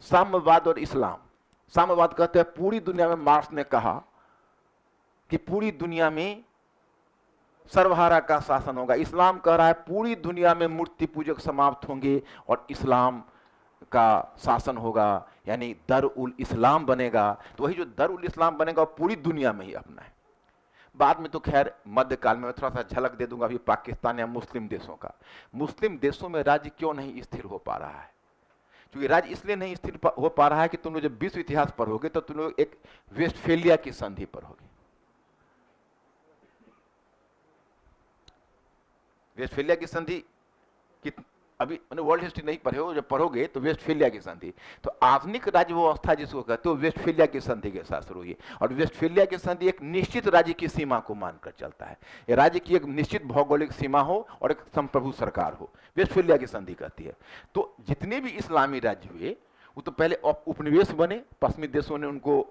साम्यवाद और इस्लाम, साम्यवाद कहते हैं पूरी दुनिया में, मार्क्स ने कहा कि पूरी दुनिया में सर्वहारा का शासन होगा। इस्लाम कह रहा है पूरी दुनिया में मूर्ति पूजक समाप्त होंगे और इस्लाम का शासन होगा, यानी दर उल इस्लाम बनेगा। तो वही जो दर उल इस्लाम बनेगा वो पूरी दुनिया में ही अपना है। बाद में तो खैर मध्यकाल में मैं थोड़ा सा झलक दे दूंगा अभी पाकिस्तान या मुस्लिम देशों का। मुस्लिम देशों में राज्य क्यों नहीं स्थिर हो पा रहा है? क्योंकि राज्य इसलिए नहीं स्थिर हो पा रहा है कि तुम लोग जब विश्व इतिहास पढ़ोगे तो तुम लोग एक वेस्टफेलिया की संधि पढ़ोगे। वेस्टफेलिया की संधि की अभी मैंने वर्ल्ड हिस्ट्री नहीं पढ़े हो, जब पढ़ोगे तो वेस्टफेलिया की संधि, तो आधुनिक राज्य व्यवस्था जिसको कहते हो वेस्टफेलिया की संधि के साथ शुरू हुई। और वेस्टफेलिया की संधि एक निश्चित राज्य की सीमा को मानकर चलता है। ये राज्य की एक निश्चित भौगोलिक सीमा हो और एक संप्रभु सरकार हो, वेस्टफेलिया की संधि कहती है। तो जितने भी इस्लामी राज्य हुए वो तो पहले उपनिवेश बने, पश्चिमी देशों ने उनको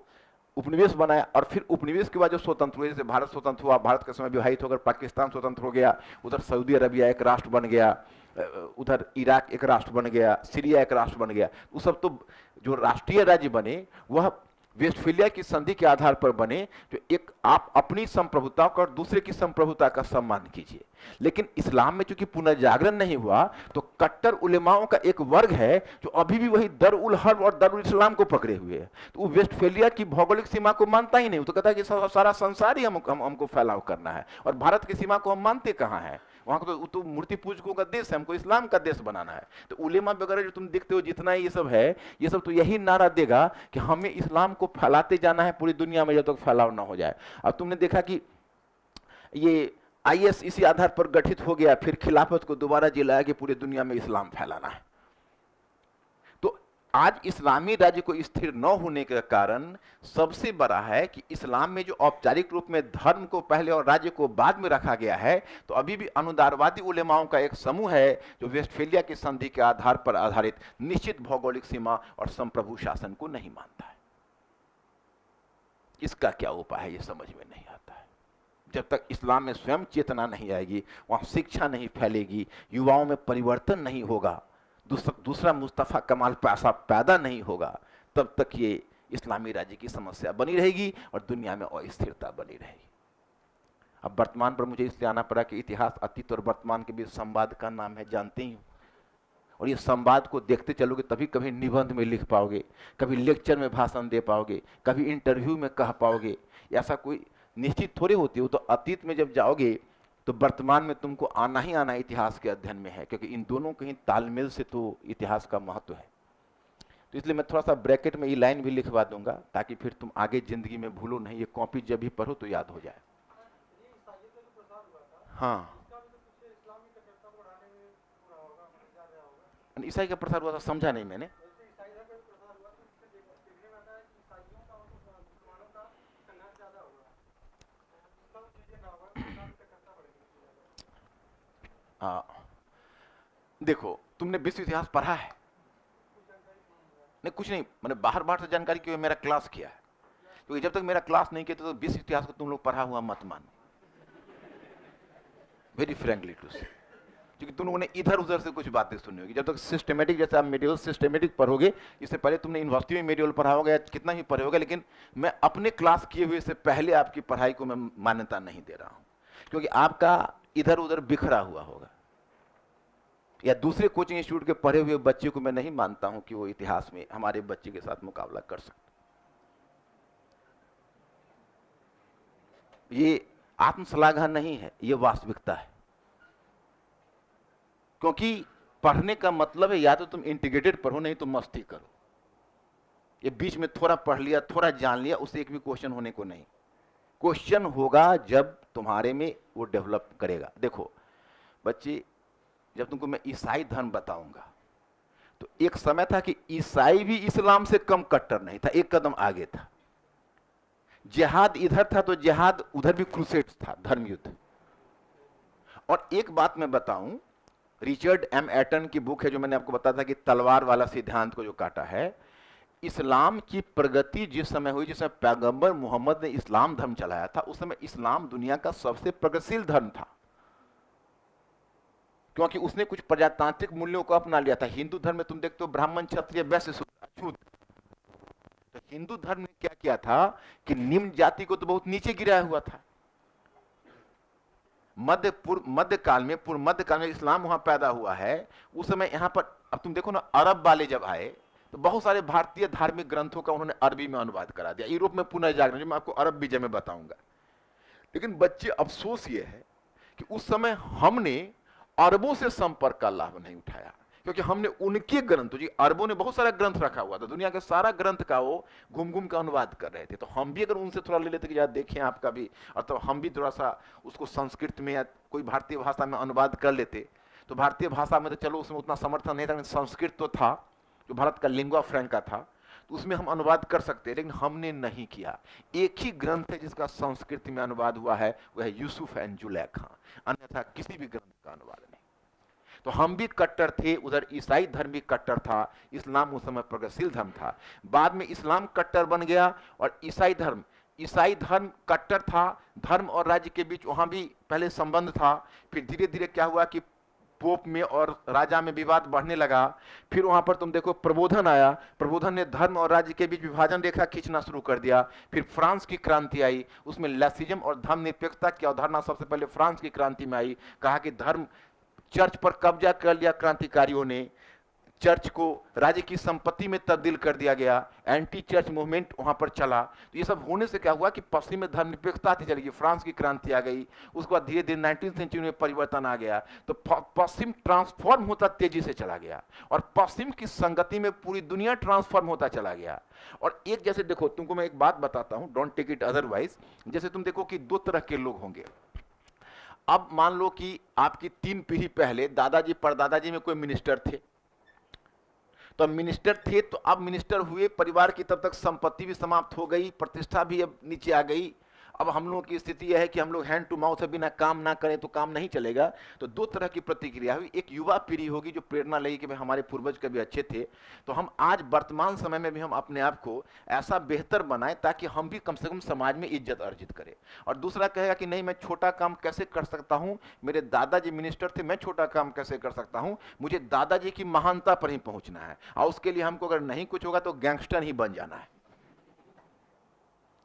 उपनिवेश बनाया, और फिर उपनिवेश के बाद जो स्वतंत्र हुए, जैसे भारत स्वतंत्र हुआ, भारत का समय विभाजित होकर पाकिस्तान स्वतंत्र हो गया, उधर सऊदी अरबिया एक राष्ट्र बन गया, उधर इराक एक राष्ट्र बन गया, सीरिया एक राष्ट्र बन गया। वो सब तो जो राष्ट्रीय राज्य बने वह वेस्टफेलिया की संधि के आधार पर बने, जो एक आप अपनी संप्रभुता का और दूसरे की संप्रभुता का सम्मान कीजिए। लेकिन इस्लाम में चूंकि पुनर्जागरण नहीं हुआ तो कट्टर उलेमाओं का एक वर्ग है जो अभी भी वही दर उल हर्ब और दरुल इस्लाम को पकड़े हुए है। तो वो वेस्टफेलिया की भौगोलिक सीमा को मानता ही नहीं, वो तो कहता है कि सारा संसार ही हमको फैलाव करना है, और भारत की सीमा को हम मानते कहाँ हैं? वहां तो मूर्ति पूजकों का देश है, हमको इस्लाम का देश बनाना है। तो उलेमा वगैरह जो तुम देखते हो जितना ये सब है, ये सब तो यही नारा देगा कि हमें इस्लाम को फैलाते जाना है पूरी दुनिया में जब तक फैलाव ना हो जाए। अब तुमने देखा कि ये आईएस इसी आधार पर गठित हो गया, फिर खिलाफत को दोबारा जिलाया कि पूरी दुनिया में इस्लाम फैलाना है। तो आज इस्लामी राज्य को स्थिर न होने के कारण सबसे बड़ा है कि इस्लाम में जो औपचारिक रूप में धर्म को पहले और राज्य को बाद में रखा गया है, तो अभी भी अनुदारवादी उलेमाओं का एक समूह है जो वेस्टफेलिया की संधि के आधार पर आधारित निश्चित भौगोलिक सीमा और संप्रभु शासन को नहीं मानता है। इसका क्या उपाय है ये समझ में नहीं आता है। जब तक इस्लाम में स्वयं चेतना नहीं आएगी, वहां शिक्षा नहीं फैलेगी, युवाओं में परिवर्तन नहीं होगा, दूसरा मुस्तफा कमाल पैसा पैदा नहीं होगा, तब तक ये इस्लामी राज्य की समस्या बनी रहेगी और दुनिया में अस्थिरता बनी रहेगी। अब वर्तमान पर मुझे इसलिए आना पड़ा कि इतिहास अतीत और वर्तमान के बीच संवाद का नाम है, जानते ही हो, और ये संवाद को देखते चलोगे तभी कभी निबंध में लिख पाओगे, कभी लेक्चर में भाषण दे पाओगे, कभी इंटरव्यू में कह पाओगे। ऐसा कोई निश्चित थोड़ी होती हो। तो अतीत में जब जाओगे तो वर्तमान में तुमको आना ही आना इतिहास के अध्ययन में है, क्योंकि इन दोनों के ही तालमेल से तो इतिहास का महत्व है। तो इसलिए मैं थोड़ा सा ब्रैकेट में ये लाइन भी लिखवा दूंगा ताकि फिर तुम आगे जिंदगी में भूलो नहीं, ये कॉपी जब भी पढ़ो तो याद हो जाए। हाँ, ईसाई का प्रसार हुआ था, समझा नहीं मैंने। देखो, तुमने विश्व इतिहास पढ़ा है? नहीं, कुछ नहीं, मैंने बाहर बाहर से जानकारी क्यों, मेरा क्लास किया है। क्योंकि जब तक मेरा क्लास नहीं किया तो विश्व इतिहास को तुम लोग पढ़ा हुआ मत मानो, वेरी फ्रेंकली टू से, क्योंकि तुम लोगों ने इधर उधर से कुछ बातें सुनी होगी। जब तक सिस्टमेटिक, जैसे आप मेडिवल सिस्टमेटिक पढ़ोगे, इससे पहले तुमने यूनिवर्सिटी में मेडिवल पढ़ा होगा या कितना ही पढ़े होगा, लेकिन मैं अपने क्लास किए हुए से पहले आपकी पढ़ाई को मैं मान्यता नहीं दे रहा हूं, क्योंकि आपका इधर उधर बिखरा हुआ होगा, या दूसरे कोचिंग इंस्टीट्यूट के पढ़े हुए बच्चे को मैं नहीं मानता हूं कि वो इतिहास में हमारे बच्चे के साथ मुकाबला कर सकते। ये आत्मश्लाघा नहीं है, ये वास्तविकता है। क्योंकि पढ़ने का मतलब है या तो तुम इंटीग्रेटेड पढ़ो, नहीं तो मस्ती करो। ये बीच में थोड़ा पढ़ लिया, थोड़ा जान लिया, उससे एक भी क्वेश्चन होने को नहीं। क्वेश्चन होगा जब तुम्हारे में वो डेवलप करेगा। देखो बच्चे, जब तुमको मैं ईसाई धर्म बताऊंगा तो एक समय था कि ईसाई भी इस्लाम से कम कट्टर नहीं था, एक कदम आगे था। जिहाद इधर था तो जिहाद उधर भी, क्रूसेड्स था, धर्म युद्ध। और एक बात मैं बताऊं, रिचर्ड एम एटन की बुक है जो मैंने आपको बताया था कि तलवार वाला सिद्धांत को जो काटा है, इस्लाम की प्रगति जिस समय हुई, जिस समय पैगंबर मोहम्मद ने इस्लाम धर्म चलाया था, उस समय इस्लाम दुनिया का सबसे प्रगतिशील धर्म था, क्योंकि उसने कुछ प्रजातांत्रिक मूल्यों को अपना लिया था। हिंदू धर्म में तुम देखते हो ब्राह्मण, क्षत्रिय, वैश्य, शूद्र। तो हिंदू धर्म ने क्या किया था कि निम्न जाति को तो बहुत नीचे गिराया हुआ था। मध्य काल में इस्लाम वहां पैदा हुआ है। उस समय यहां पर अब तुम देखो ना, अरब वाले जब आए तो बहुत सारे भारतीय धार्मिक ग्रंथों का उन्होंने अरबी में अनुवाद करा दिया। यूरोप में पुनर्जागरण, जो मैं आपको अरब विजय में बताऊंगा। लेकिन बच्चे, अफसोस ये है कि उस समय हमने अरबों से संपर्क का लाभ नहीं उठाया, क्योंकि हमने उनके ग्रंथ, जी अरबों ने बहुत सारा ग्रंथ रखा हुआ था, दुनिया के सारा ग्रंथ का वो घूम घूम का अनुवाद कर रहे थे। तो हम भी अगर उनसे थोड़ा ले लेते कि यार देखें आपका भी, और तो हम भी थोड़ा सा उसको संस्कृत में या कोई भारतीय भाषा में अनुवाद कर लेते, तो भारतीय भाषा में तो चलो उसमें उतना समर्थन नहीं था, लेकिन संस्कृत तो था जो भारत का लिंगुआ फ्रैंका था, तो उसमें हम अनुवाद कर सकते हैं, लेकिन हमने नहीं किया। एक ही ग्रंथ है जिसका संस्कृत में अनुवाद हुआ है, वह है यूसुफ एंड जुलैखा, अन्यथा किसी भी ग्रंथ का अनुवाद नहीं। तो हम भी कट्टर थे, उधर ईसाई धर्म भी कट्टर था, इस्लाम उस समय प्रगतिशील धर्म था। बाद में इस्लाम कट्टर बन गया और ईसाई धर्म कट्टर था। धर्म और राज्य के बीच वहां भी पहले संबंध था, फिर धीरे धीरे क्या हुआ कि पोप में और राजा में विवाद बढ़ने लगा। फिर वहां पर तुम देखो प्रबोधन आया, प्रबोधन ने धर्म और राज्य के बीच विभाजन रेखा खींचना शुरू कर दिया। फिर फ्रांस की क्रांति आई, उसमें लैसिज्म और धर्मनिरपेक्षता की अवधारणा सबसे पहले फ्रांस की क्रांति में आई। कहा कि धर्म, चर्च पर कब्जा कर लिया क्रांतिकारियों ने, चर्च को राज्य की संपत्ति में तब्दील कर दिया गया, एंटी चर्च मूवमेंट वहां पर चला। तो ये सब होने से क्या हुआ कि पश्चिम में धर्मनिरपेक्षता आती चली गई, फ्रांस की क्रांति आ गई। उसके बाद धीरे धीरे 19वीं सेंचुरी में परिवर्तन आ गया, तो पश्चिम ट्रांसफॉर्म होता तेजी से चला गया, और पश्चिम की संगति में पूरी दुनिया ट्रांसफॉर्म होता चला गया। और एक, जैसे देखो तुमको मैं एक बात बताता हूं, डोंट टेक इट अदरवाइज, जैसे तुम देखो कि दो तरह के लोग होंगे। अब मान लो कि आपकी 3 पीढ़ी पहले दादाजी परदादाजी में कोई मिनिस्टर थे, तो मिनिस्टर थे, तो अब मिनिस्टर हुए, परिवार की तब तक संपत्ति भी समाप्त हो गई, प्रतिष्ठा भी अब नीचे आ गई। अब हम लोगों की स्थिति यह है कि हम लोग हैंड टू माउथ, बिना काम ना करें तो काम नहीं चलेगा। तो दो तरह की प्रतिक्रिया हुई। एक युवा पीढ़ी होगी जो प्रेरणा लेगी कि भाई हमारे पूर्वज कभी अच्छे थे, तो हम आज वर्तमान समय में भी हम अपने आप को ऐसा बेहतर बनाएं ताकि हम भी कम से कम समाज में इज्जत अर्जित करें। और दूसरा कहेगा कि नहीं, मैं छोटा काम कैसे कर सकता हूं, मेरे दादाजी मिनिस्टर थे, मैं छोटा काम कैसे कर सकता हूं, मुझे दादाजी की महानता पर ही पहुंचना है, और उसके लिए हमको अगर नहीं कुछ होगा तो गैंगस्टर ही बन जाना है।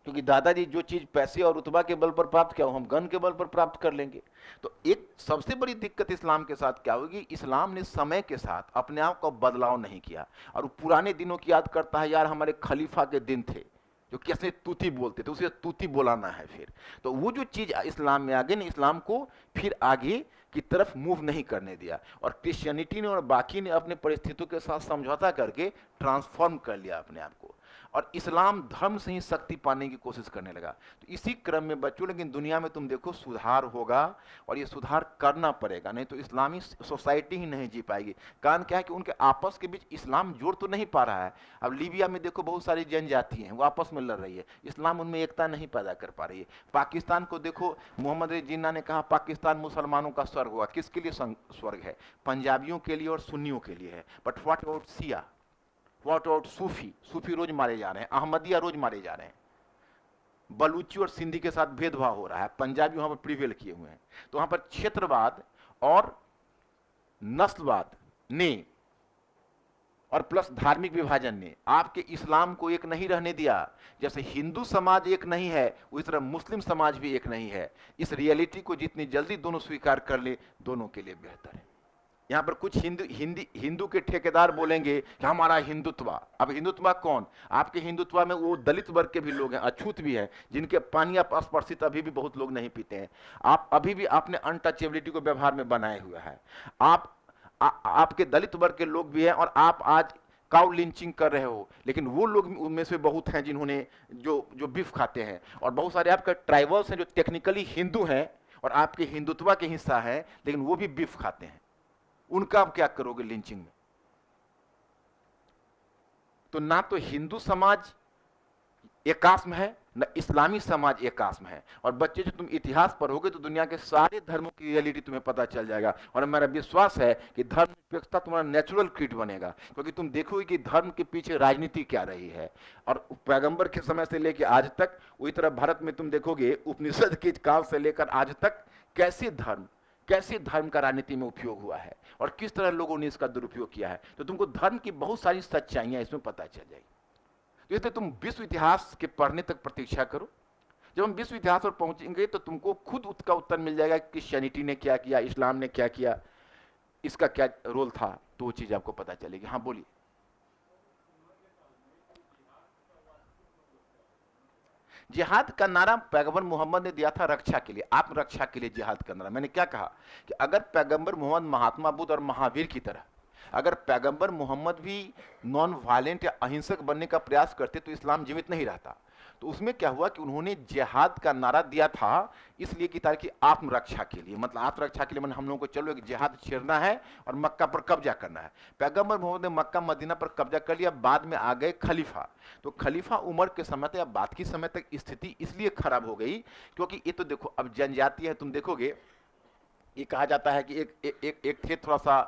क्योंकि दादाजी जो चीज पैसे और रुतबा के बल पर प्राप्त किया, हम गन के बल पर प्राप्त कर लेंगे। तो एक सबसे बड़ी दिक्कत इस्लाम के साथ क्या होगी, इस्लाम ने समय के साथ अपने आप का बदलाव नहीं किया, और वो पुराने दिनों की याद करता है, यार हमारे खलीफा के दिन थे जो कैसे तूती बोलते थे, उसे तूती बोलाना है। फिर तो वो जो चीज इस्लाम में आ गई ना, इस्लाम को फिर आगे की तरफ मूव नहीं करने दिया, और क्रिश्चियनिटी ने और बाकी ने अपने परिस्थितियों के साथ समझौता करके ट्रांसफॉर्म कर लिया अपने आप को, और इस्लाम धर्म से ही शक्ति पाने की कोशिश करने लगा। तो इसी क्रम में बच्चों, लेकिन दुनिया में तुम देखो सुधार होगा, और ये सुधार करना पड़ेगा, नहीं तो इस्लामी सोसाइटी ही नहीं जी पाएगी। कारण क्या है कि उनके आपस के बीच इस्लाम जोड़ तो नहीं पा रहा है। अब लीबिया में देखो बहुत सारी जनजाति हैं, वो आपस में लड़ रही है, इस्लाम उनमें एकता नहीं पैदा कर पा रही है। पाकिस्तान को देखो, मोहम्मद अली जिन्ना ने कहा पाकिस्तान मुसलमानों का स्वर्ग हुआ। किसके लिए स्वर्ग है? पंजाबियों के लिए और सुन्नियों के लिए है। But what about Shia, what about Sufi रोज मारे जा रहे हैं, अहमदिया रोज मारे जा रहे हैं, बलूची और सिंधी के साथ भेदभाव हो रहा है, पंजाबी वहां पर प्रिवेल किए हुए हैं। तो वहां पर क्षेत्रवाद और नस्लवाद ने और प्लस धार्मिक विभाजन ने आपके इस्लाम को एक नहीं रहने दिया। जैसे हिंदू समाज एक नहीं है, उसी तरह मुस्लिम समाज भी एक नहीं है। इस रियलिटी को जितनी जल्दी दोनों स्वीकार कर ले, दोनों के लिए बेहतर है। यहां पर कुछ हिंदू के ठेकेदार बोलेंगे कि हमारा हिंदुत्व। अब हिंदुत्व कौन? आपके हिंदुत्व में वो दलित वर्ग के भी लोग हैं, अछूत भी हैं, जिनके पानी आप स्पर्शित अभी भी बहुत लोग नहीं पीते हैं। आप अभी भी आपने अनटचेबिलिटी को व्यवहार में बनाए हुआ है। आपके दलित वर्ग के लोग भी हैं, और आप आज काउ लिंचिंग कर रहे हो, लेकिन वो लोग उनमें से बहुत हैं जिन्होंने जो बीफ खाते हैं। और बहुत सारे आपके ट्राइबल्स हैं जो टेक्निकली हिंदू हैं और आपके हिंदुत्व के हिस्सा है, लेकिन वो भी बीफ खाते हैं। उनका आप क्या करोगे लिंचिंग में? तो ना तो हिंदू समाज एकात्म है, न इस्लामी समाज एकात्म है। और बच्चे जो तुम इतिहास पढ़ोगे तो दुनिया के सारे धर्मों की रियलिटी तुम्हें पता चल जाएगा। और मेरा विश्वास है कि धर्मनिरपेक्षता तुम्हारा नेचुरल क्रीड बनेगा, क्योंकि तुम देखोगे कि धर्म के पीछे राजनीति क्या रही है। और पैगंबर के समय से लेकर आज तक, वही तरह भारत में तुम देखोगे उपनिषद के काल से लेकर आज तक कैसे धर्म का राजनीति में उपयोग हुआ है और किस तरह लोगों ने इसका दुरुपयोग किया है। तो तुमको धर्म की बहुत सारी सच्चाइयां इसमें पता चल जाएगी। तो इसलिए तुम विश्व इतिहास के पढ़ने तक प्रतीक्षा करो। जब हम विश्व इतिहास पर पहुंचेंगे तो तुमको खुद उसका उत्तर मिल जाएगा कि क्रिश्चियनिटी ने क्या किया, इस्लाम ने क्या किया, इसका क्या रोल था, तो वो चीज आपको पता चलेगी। हाँ बोलिए। जिहाद का नारा पैगंबर मोहम्मद ने दिया था रक्षा के लिए, आत्मरक्षा के लिए जिहाद का नारा। मैंने क्या कहा कि अगर पैगंबर मोहम्मद महात्मा बुद्ध और महावीर की तरह अगर पैगंबर मोहम्मद भी नॉन वायलेंट या अहिंसक बनने का प्रयास करते तो इस्लाम जीवित नहीं रहता। तो उसमें क्या हुआ कि उन्होंने जिहाद का नारा दिया था इसलिए कि ताकि आत्मरक्षा के लिए, मतलब आत्मरक्षा के लिए मैंने हम लोगों को चलो एक जिहाद छेड़ना है और मक्का पर कब्जा करना है। पैगंबर मोहम्मद ने मक्का मदीना पर कब्जा कर लिया, बाद में आ गए खलीफा। तो खलीफा उमर के समय तक या बाद की समय तक स्थिति इसलिए खराब हो गई क्योंकि ये तो देखो अब जनजाति है, तुम देखोगे ये कहा जाता है कि एक थे थोड़ा सा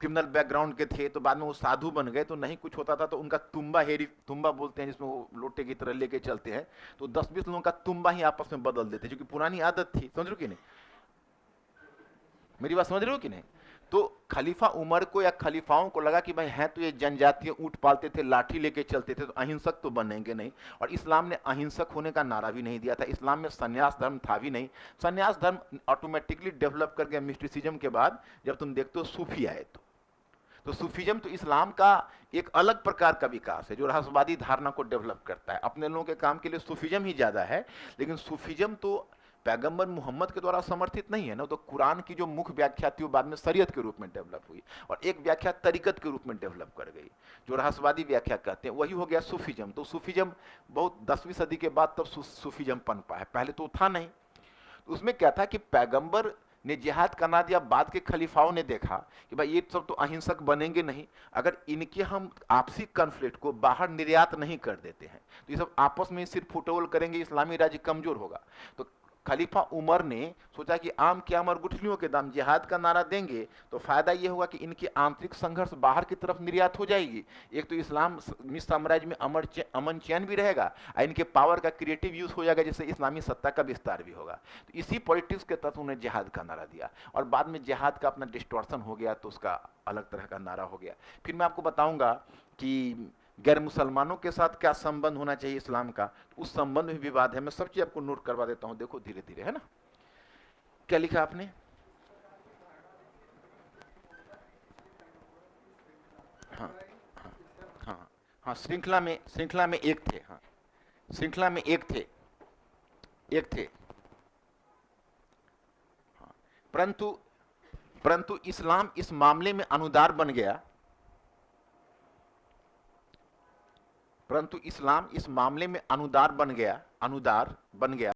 क्रिमिनल बैकग्राउंड के थे, तो बाद में वो साधु बन गए, तो नहीं कुछ होता था तो उनका तुम्बा बोलते हैं जिसमें वो लोटे की तरह लेके चलते हैं, तो 10-20 लोगों का तुम्बा ही आपस में बदल देते, जो कि पुरानी आदत थी। समझ रहे हो कि नहीं, मेरी बात समझ रहे हो कि नहीं। तो खलीफा उमर को या खलीफाओं को लगा कि भाई हैं तो ये जनजातीय ऊंट पालते थे, लाठी लेके चलते थे, तो अहिंसक तो बनेंगे नहीं। और इस्लाम ने अहिंसक होने का नारा भी नहीं दिया था, इस्लाम में संन्यास धर्म था भी नहीं। संन्यास धर्म ऑटोमेटिकली डेवलप कर गया मिस्टिसिज्म के बाद, जब तुम देखते हो सूफी आए तो सूफीज्म तो इस्लाम का एक अलग प्रकार का विकास है जो रहस्यवादी धारणा को डेवलप करता है। अपने लोगों के काम के लिए सूफीज्म ही ज्यादा है, लेकिन सूफीज्म तो पैगंबर मोहम्मद के द्वारा समर्थित नहीं है ना। तो कुरान की जो मुख्य व्याख्या थी वो बाद में शरीयत के रूप में डेवलप हुई और एक व्याख्या तरीकत के रूप में डेवलप कर गई, जो रहस्यवादी व्याख्या कहते हैं, वही हो गया सूफीज्म। तो सूफीज्म बहुत 10वीं सदी के बाद तब सूफीज्म पनपा है, पहले तो था नहीं। तो उसमें क्या था कि पैगंबर ने जिहाद करना दिया, बाद के खलीफाओं ने देखा कि भाई ये सब तो अहिंसक बनेंगे नहीं, अगर इनके हम आपसी कॉन्फ्लिक्ट को बाहर निर्यात नहीं कर देते हैं तो ये सब आपस में सिर्फ फुटबॉल करेंगे, इस्लामी राज्य कमजोर होगा। तो खलीफा उमर ने सोचा कि आम के आम और गुठलियों के दाम, जिहाद का नारा देंगे तो फायदा यह होगा कि इनकी आंतरिक संघर्ष बाहर की तरफ निर्यात हो जाएगी। एक तो इस्लामी साम्राज्य में अमन चैन भी रहेगा और इनके पावर का क्रिएटिव यूज हो जाएगा, जिससे इस्लामी सत्ता का विस्तार भी होगा। तो इसी पॉलिटिक्स के तहत उन्होंने जिहाद का नारा दिया और बाद में जिहाद का अपना डिस्टॉर्शन हो गया तो उसका अलग तरह का नारा हो गया। फिर मैं आपको बताऊंगा कि गैर मुसलमानों के साथ क्या संबंध होना चाहिए इस्लाम का, उस संबंध में विवाद है। मैं सब चीज आपको नोट करवा देता हूं, देखो धीरे धीरे, है ना। क्या लिखा आपने? हाँ हाँ हाँ हाँ, श्रृंखला में एक थे। हाँ, श्रृंखला में एक थे हाँ, परंतु इस्लाम इस मामले में अनुदार बन गया, परंतु इस्लाम इस मामले में अनुदार बन गया